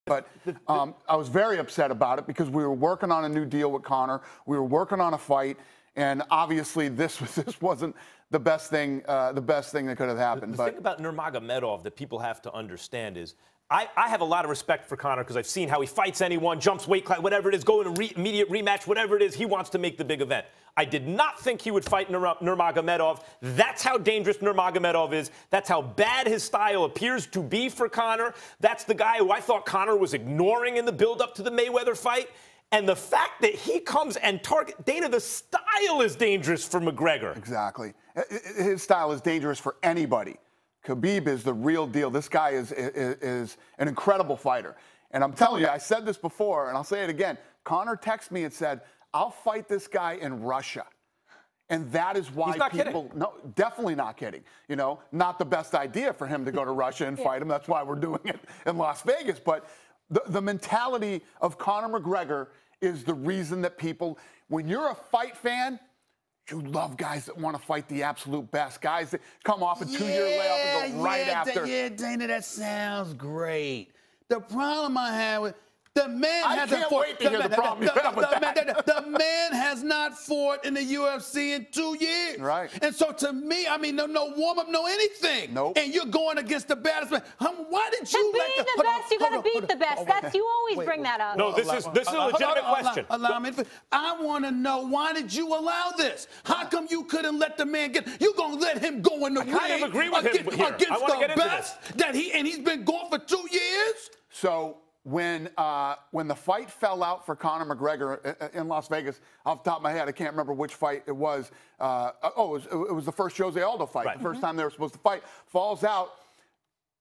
But I was very upset about it because we were working on a new deal with Conor. We were working on a fight, and obviously this wasn't the best thing that could have happened. The thing about Nurmagomedov that people have to understand is I have a lot of respect for Conor because I've seen how he fights anyone, jumps weight class, whatever it is, go in an immediate rematch, whatever it is, he wants to make the big event. I did not think he would fight Nurmagomedov. That's how dangerous Nurmagomedov is. That's how bad his style appears to be for Conor. That's the guy who I thought Conor was ignoring in the build-up to the Mayweather fight. And the fact that he comes and Dana, the style is dangerous for McGregor. Exactly. His style is dangerous for anybody. Khabib is the real deal. This guy is an incredible fighter. And I'm telling you, I said this before, and I'll say it again. Conor texted me and said, I'll fight this guy in Russia. And that is why people... No, definitely not kidding. You know, not the best idea for him to go to Russia and fight him. That's why we're doing it in Las Vegas. But the mentality of Conor McGregor is the reason that people... When you're a fight fan... You love guys that want to fight the absolute best, guys that come off a 2-year layoff and go right after. Yeah, Dana, that sounds great. The problem I have with the man I can't wait to hear the problem you have with that. The man has not fought in the UFC in 2 years. Right. And so to me, I mean, no warm-up, no anything. Nope. And you're going against the baddest man. Why did you to be the best, you got to beat the best. That's you always bring that up. No, this is a legitimate question. Allow me. I want to know, why did you allow this? How come you couldn't let the man get? You're gonna let him go in the ring? I kind of agree with him here. Against I want to get into best this. that he's been gone for 2 years. So when the fight fell out for Conor McGregor in Las Vegas, off the top of my head, I can't remember which fight it was. It was the first Jose Aldo fight, right. The first time they were supposed to fight. Falls out.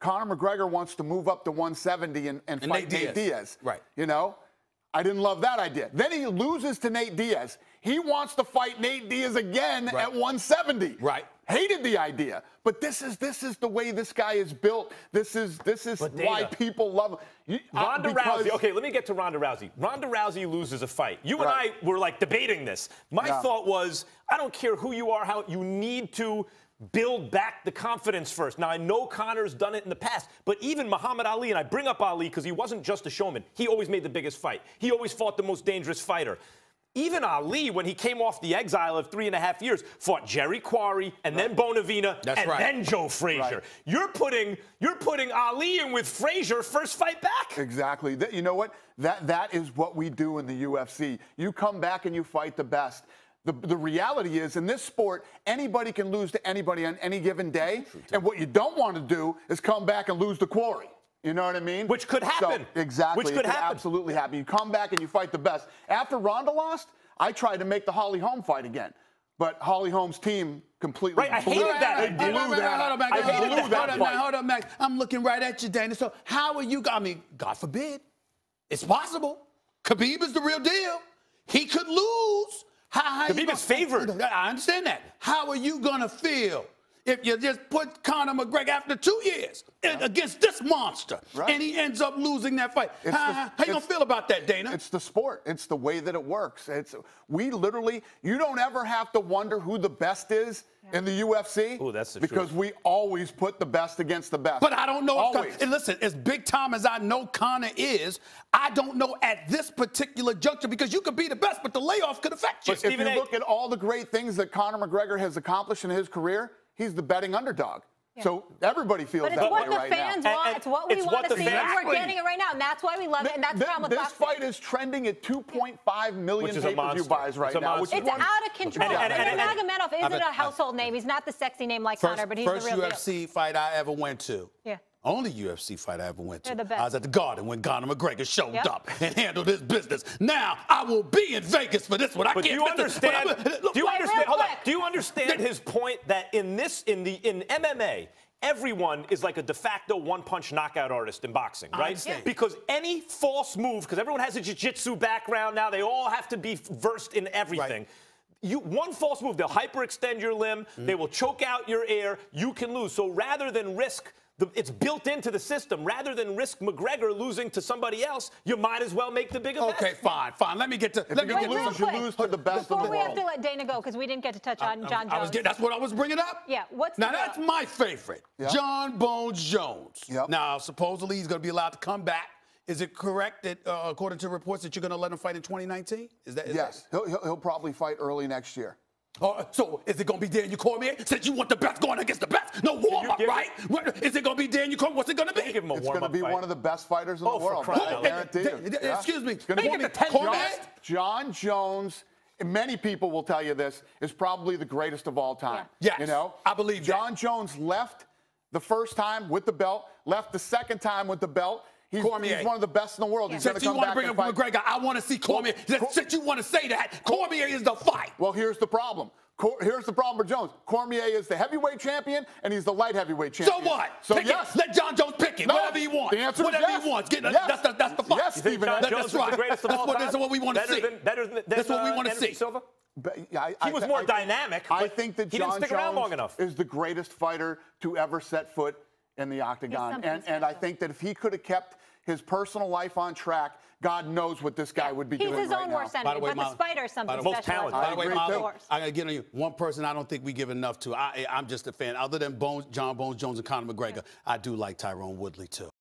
Conor McGregor wants to move up to 170 and fight Nate Diaz. Right. You know, I didn't love that idea. Then he loses to Nate Diaz. He wants to fight Nate Diaz again at 170. Right. Hated the idea, but this is the way this guy is built. This is why people love him. Ronda Rousey. Okay, let me get to Ronda Rousey. Ronda Rousey loses a fight. You and I were like debating this. My thought was, I don't care who you are, how you need to build back the confidence first. Now, I know Conor's done it in the past, but even Muhammad Ali, and I bring up Ali because he wasn't just a showman. He always made the biggest fight. He always fought the most dangerous fighter. Even Ali, when he came off the exile of 3.5 years, fought Jerry Quarry and then Bonavina then Joe Frazier. You're putting Ali in with Frazier first fight back. Exactly. You know what? That is what we do in the UFC. You come back and you fight the best. The reality is, in this sport, anybody can lose to anybody on any given day. And what you don't want to do is come back and lose to Quarry. You know what I mean? Which could happen. So, exactly. Which could happen. Absolutely happen. You come back and you fight the best. After Ronda lost, I tried to make the Holly Holm fight again. But Holly Holm's team completely I hated that. They blew that. Hold up, Max. I'm looking right at you, Dana. So how are you? I mean, God forbid. It's possible. Khabib is the real deal. He could lose. Khabib is favored. I understand that. How are you going to feel if you just put Conor McGregor after 2 years against this monster, and he ends up losing that fight? How you going to feel about that, Dana? It's the sport. It's the way that it works. We literally, you don't ever have to wonder who the best is in the UFC. Oh, that's the because truth. We always put the best against the best. But I don't know always. And listen, as big time as I know Conor is, I don't know at this particular juncture, because you could be the best, but the layoff could affect you. But if you look at all the great things that Conor McGregor has accomplished in his career, he's the betting underdog. Yeah. So everybody feels that way right now. But it's what the fans want. It's what we want to see, and we're getting it right now. And that's why we love it, and that's the problem with boxing. This fight is trending at 2.5 million pay-per-view buys right now. It's out of control. And Nurmagomedov isn't a household name. He's not the sexy name like Conor, but he's the real deal. First UFC fight I ever went to. Yeah. Only UFC fight I ever went to. They're the best. I was at the Garden when Conor McGregor showed up and handled his business. Now I will be in Vegas for this one. But do you understand? Do you understand his point that in MMA, everyone is like a de facto one-punch knockout artist in boxing, right? Because any false move, because everyone has a jiu-jitsu background now, they all have to be versed in everything. One false move, they'll hyperextend your limb, they will choke out your air, you can lose. So rather than risk, it's built into the system, rather than risk McGregor losing to somebody else, you might as well make the big event. Okay, fine. Let me get to. You lose to the best Before of the we world. have to let Dana go, because we didn't get to touch on John Jones. That's what I was bringing up. Yeah. That's my favorite. John Bones Jones. Now, supposedly he's going to be allowed to come back Is it correct that, according to reports, that you're going to let him fight in 2019? Yes, he'll probably fight early next year. So is it going to be Daniel Cormier? Since you want the best going against the best, no warm-up, right? Is it going to be Daniel Cormier? What's it going to be? Give him a It's going to be one of the best fighters in the world. I guarantee you. Excuse me. It's going to be Cormier? John Jones. Many people will tell you this is probably the greatest of all time. Yes, you know, I believe John Jones left the first time with the belt, left the second time with the belt. He's one of the best in the world. He's Since you want to bring up McGregor, I want to see Cormier. Since you want to say that, Cormier is the fight. Well, here's the problem. Here's the problem for Jones. Cormier is the heavyweight champion, and he's the light heavyweight champion. So what? So yes. Let John Jones pick it. No, whatever he wants. The answer is whatever yes. he wants. Yes. That's the fight. Yes, Stephen. John Jones that's right. is the greatest of all time? That's what we want to see. That's what we want to see. Silva? He was more dynamic. I think that John Jones is the greatest fighter to ever set foot in the octagon. And I think that if he could have kept his personal life on track, God knows what this guy would be doing right now. He's his own worst enemy, but the Spider is something special. Most talented. By the way, Molly, I got to get on you. One person I don't think we give enough to. I'm just a fan. Other than John Bones Jones and Conor McGregor, I do like Tyrone Woodley, too.